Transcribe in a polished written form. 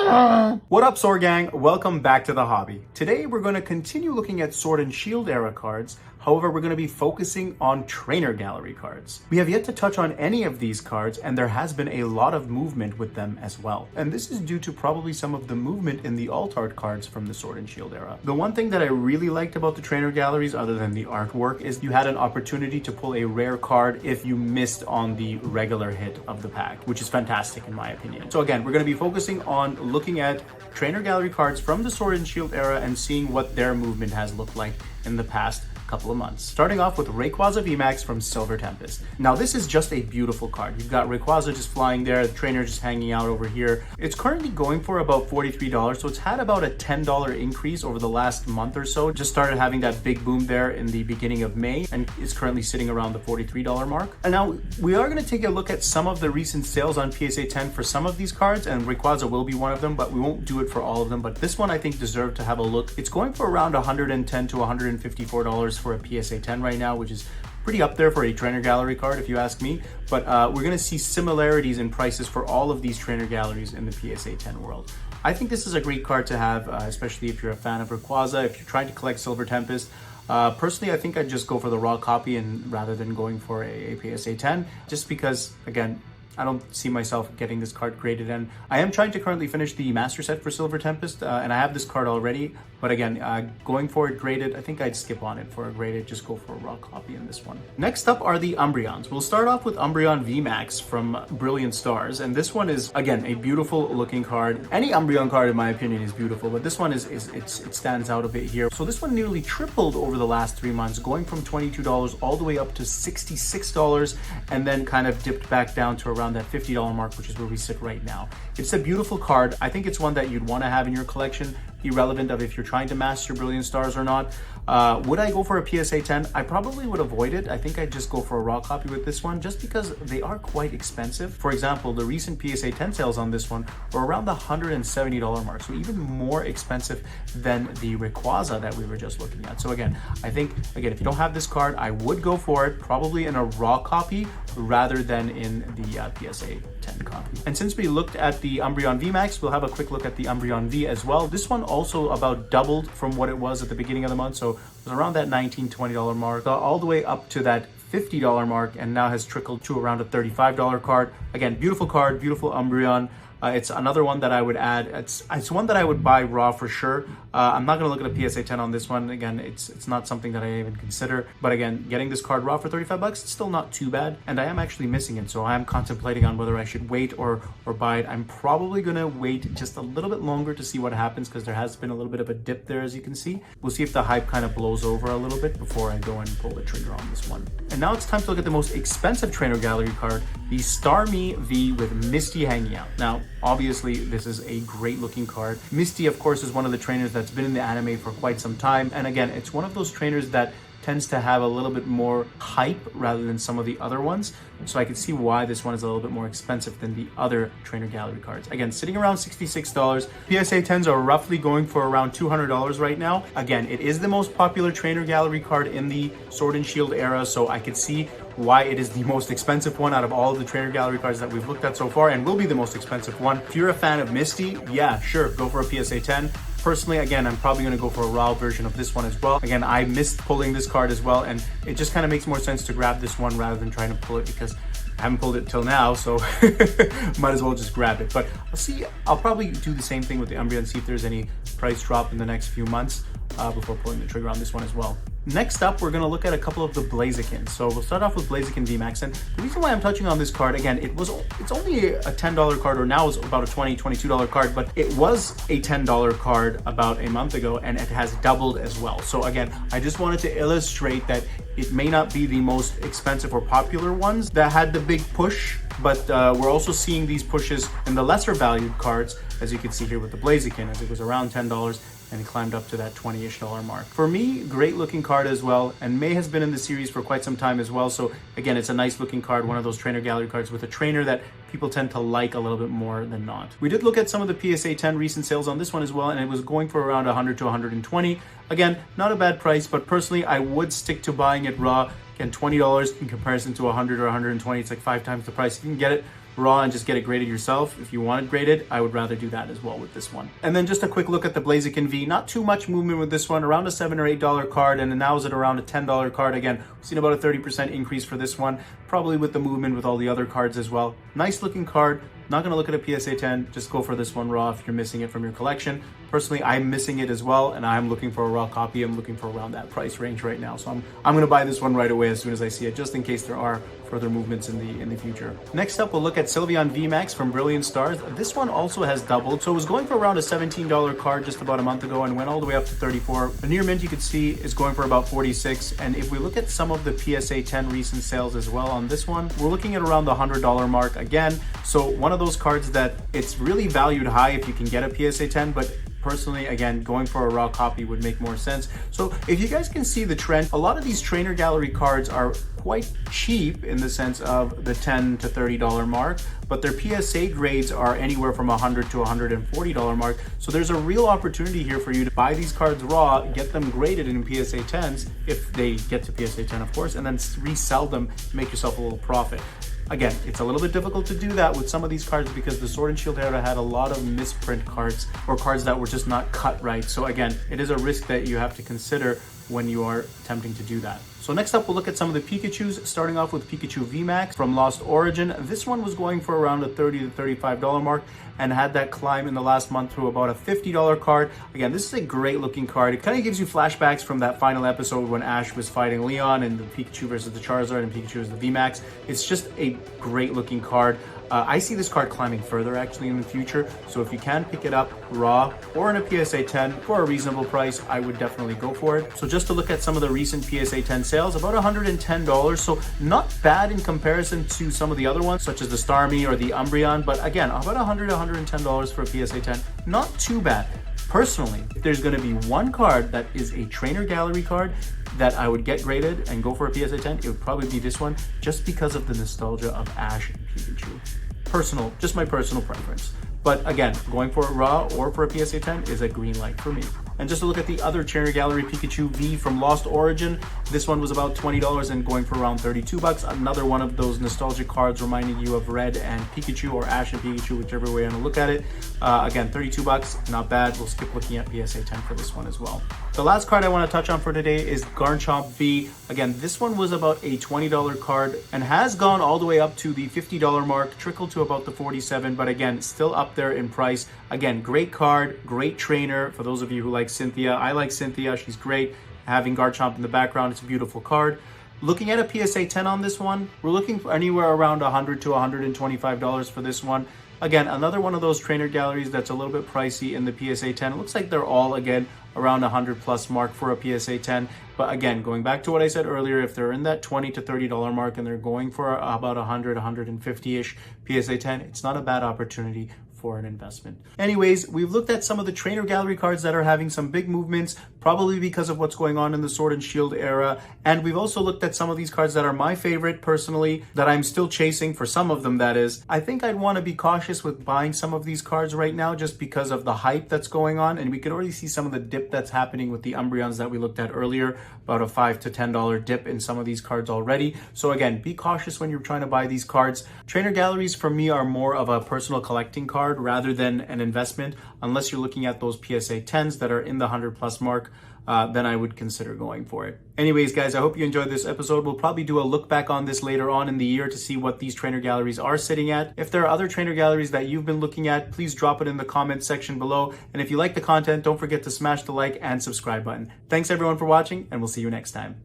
What up, Sword Gang? Welcome back to the hobby. Today we're going to continue looking at Sword and Shield era cards. However, we're going to be focusing on Trainer Gallery cards. We have yet to touch on any of these cards, and there has been a lot of movement with them as well. And this is due to probably some of the movement in the alt art cards from the Sword and Shield era. The one thing that I really liked about the Trainer Galleries, other than the artwork, is you had an opportunity to pull a rare card if you missed on the regular hit of the pack, which is fantastic in my opinion. So again, we're going to be focusing on looking at Trainer Gallery cards from the Sword and Shield era and seeing what their movement has looked like in the past couple of months. Starting off with Rayquaza VMAX from Silver Tempest. Now this is just a beautiful card. You've got Rayquaza just flying there, the trainer just hanging out over here. It's currently going for about $43, so it's had about a $10 increase over the last month or so. Just started having that big boom there in the beginning of May and is currently sitting around the $43 mark. And now we are going to take a look at some of the recent sales on PSA 10 for some of these cards, and Rayquaza will be one of them, but we won't do it for all of them. But this one I think deserved to have a look. It's going for around $110 to $154 for a PSA 10 right now, which is pretty up there for a Trainer Gallery card if you ask me. But we're going to see similarities in prices for all of these Trainer Galleries in the PSA 10 world. I think this is a great card to have, especially if you're a fan of Rayquaza, if you're trying to collect Silver Tempest. Personally, I think I'd just go for the raw copy and rather than going for a PSA 10, just because, again, I don't see myself getting this card graded, and I am trying to currently finish the master set for Silver Tempest, and I have this card already, but again, going for it graded, I think I'd skip on it for a graded, just go for a raw copy in this one. Next up are the Umbreons. We'll start off with Umbreon VMAX from Brilliant Stars, and this one is, again, a beautiful looking card. Any Umbreon card, in my opinion, is beautiful, but this one it stands out a bit here. So this one nearly tripled over the last 3 months, going from $22 all the way up to $66, and then kind of dipped back down to around that $50 mark, which is where we sit right now. It's a beautiful card. I think it's one that you'd want to have in your collection, irrelevant of if you're trying to master Brilliant Stars or not. Would I go for a PSA 10? I probably would avoid it. I think I'd just go for a raw copy with this one, just because they are quite expensive. For example, the recent PSA 10 sales on this one were around the $170 mark, so even more expensive than the Rayquaza that we were just looking at. So again, I think, if you don't have this card, I would go for it, probably in a raw copy rather than in the PSA 10 copy. And since we looked at the Umbreon VMAX, we'll have a quick look at the Umbreon V as well. This one also about doubled from what it was at the beginning of the month, so it was around that $19, $20 mark, all the way up to that $50 mark, and now has trickled to around a $35 card. Again, beautiful card, beautiful Umbreon. It's another one that I would add. It's one that I would buy raw for sure. I'm not going to look at a PSA 10 on this one. Again, it's not something that I even consider. But again, getting this card raw for 35 bucks, it's still not too bad. And I am actually missing it, so I am contemplating on whether I should wait or buy it. I'm probably going to wait just a little bit longer to see what happens, because there has been a little bit of a dip there, as you can see. We'll see if the hype kind of blows over a little bit before I go and pull the trigger on this one. And now it's time to look at the most expensive Trainer Gallery card, the Starmie V with Misty hanging out. Now, obviously, this is a great looking card. Misty, of course, is one of the trainers that's been in the anime for quite some time. And again, it's one of those trainers that tends to have a little bit more hype rather than some of the other ones. So I can see why this one is a little bit more expensive than the other Trainer Gallery cards. Again, sitting around $66. PSA 10s are roughly going for around $200 right now. Again, it is the most popular Trainer Gallery card in the Sword and Shield era, so I could see why it is the most expensive one out of all of the Trainer Gallery cards that we've looked at so far, and will be the most expensive one. If you're a fan of Misty, yeah, sure, go for a PSA 10. Personally, again, I'm probably going to go for a raw version of this one as well. Again, I missed pulling this card as well, and it just kind of makes more sense to grab this one rather than trying to pull it, because I haven't pulled it till now, so might as well just grab it. But I'll probably do the same thing with the Umbreon, see if there's any price drop in the next few months before pulling the trigger on this one as well. Next up, we're going to look at a couple of the Blaziken. So we'll start off with Blaziken VMAX, and the reason why I'm touching on this card, again, it's only a $10 card, or now it's about a $20, $22 card, but it was a $10 card about a month ago, and it has doubled as well. So again, I just wanted to illustrate that it may not be the most expensive or popular ones that had the big push, but we're also seeing these pushes in the lesser valued cards, as you can see here with the Blaziken, as it was around $10 and it climbed up to that $20-ish mark. For me, great looking card as well, and May has been in the series for quite some time as well, so again, it's a nice looking card, one of those Trainer Gallery cards with a trainer that people tend to like a little bit more than not. We did look at some of the PSA 10 recent sales on this one as well, and it was going for around 100 to 120. Again, not a bad price, but personally, I would stick to buying it raw. Again, $20 in comparison to 100 or 120, it's like 5 times the price. If you can get it raw and just get it graded yourself. If you want it graded, I would rather do that as well with this one. And then just a quick look at the Blaziken V. Not too much movement with this one, around a $7 or $8 card, and now is at around a $10 card. Again, we've seen about a 30% increase for this one, probably with the movement with all the other cards as well. Nice looking card. Not going to look at a PSA 10, just go for this one raw if you're missing it from your collection. Personally, I'm missing it as well, and I'm looking for a raw copy. I'm looking for around that price range right now. So I'm going to buy this one right away as soon as I see it, just in case there are further movements in the future. Next up, we'll look at Sylveon VMAX from Brilliant Stars. This one also has doubled. So it was going for around a $17 card just about a month ago and went all the way up to $34. The near mint you could see is going for about $46. And if we look at some of the PSA 10 recent sales as well on this one, we're looking at around the $100 mark again. So one of those cards that it's really valued high if you can get a PSA 10, but personally, again, going for a raw copy would make more sense. So if you guys can see the trend, a lot of these trainer gallery cards are quite cheap in the sense of the $10 to $30 mark, but their PSA grades are anywhere from $100 to $140 mark. So there's a real opportunity here for you to buy these cards raw, get them graded in PSA 10s, if they get to PSA 10 of course, and then resell them to make yourself a little profit. Again, it's a little bit difficult to do that with some of these cards because the Sword and Shield era had a lot of misprint cards or cards that were just not cut right. So again, it is a risk that you have to consider when you are attempting to do that. So next up, we'll look at some of the Pikachus, starting off with Pikachu VMAX from Lost Origin. This one was going for around a $30 to $35 mark and had that climb in the last month to about a $50 card. Again, this is a great looking card. It kind of gives you flashbacks from that final episode when Ash was fighting Leon and the Pikachu versus the Charizard and Pikachu versus the VMAX. It's just a great looking card. I see this card climbing further actually in the future. So if you can pick it up raw or in a PSA 10 for a reasonable price, I would definitely go for it. So just to look at some of the recent PSA 10 sales, about $110. So not bad in comparison to some of the other ones, such as the Starmie or the Umbreon. But again, about $100, $110 for a PSA 10. Not too bad. Personally, if there's going to be one card that is a trainer gallery card that I would get graded and go for a PSA 10, it would probably be this one, just because of the nostalgia of Ash and Pikachu. Just my personal preference. But again, going for it raw or for a PSA 10 is a green light for me. And just to look at the other trainer gallery Pikachu V from Lost Origin, this one was about $20 and going for around $32. Another one of those nostalgic cards reminding you of Red and Pikachu or Ash and Pikachu, whichever way you want to look at it. Again, $32, not bad. We'll skip looking at PSA 10 for this one as well. The last card I want to touch on for today is Garchomp V. Again, this one was about a $20 card and has gone all the way up to the $50 mark, trickled to about the $47, but again, still up there in price. Again, great card, great trainer. For those of you who like Cynthia, I like Cynthia. She's great. Having Garchomp in the background, it's a beautiful card. Looking at a PSA 10 on this one, we're looking for anywhere around $100 to $125 for this one. Again, another one of those trainer galleries that's a little bit pricey in the PSA 10. It looks like they're all, again, around 100 plus mark for a PSA 10. But again, going back to what I said earlier, if they're in that $20 to $30 mark and they're going for about 100, 150-ish PSA 10, it's not a bad opportunity for an investment. Anyways, we've looked at some of the trainer gallery cards that are having some big movements, probably because of what's going on in the Sword and Shield era. And we've also looked at some of these cards that are my favorite personally, that I'm still chasing, for some of them that is. I think I'd want to be cautious with buying some of these cards right now just because of the hype that's going on. And we could already see some of the dip that's happening with the Umbreons that we looked at earlier, about a $5 to $10 dip in some of these cards already. So again, be cautious when you're trying to buy these cards. Trainer galleries for me are more of a personal collecting card rather than an investment. Unless you're looking at those PSA 10s that are in the 100 plus mark, then I would consider going for it. Anyways, guys, I hope you enjoyed this episode. We'll probably do a look back on this later on in the year to see what these trainer galleries are sitting at. If there are other trainer galleries that you've been looking at, please drop it in the comment section below. And if you like the content, don't forget to smash the like and subscribe button. Thanks everyone for watching, and we'll see you next time.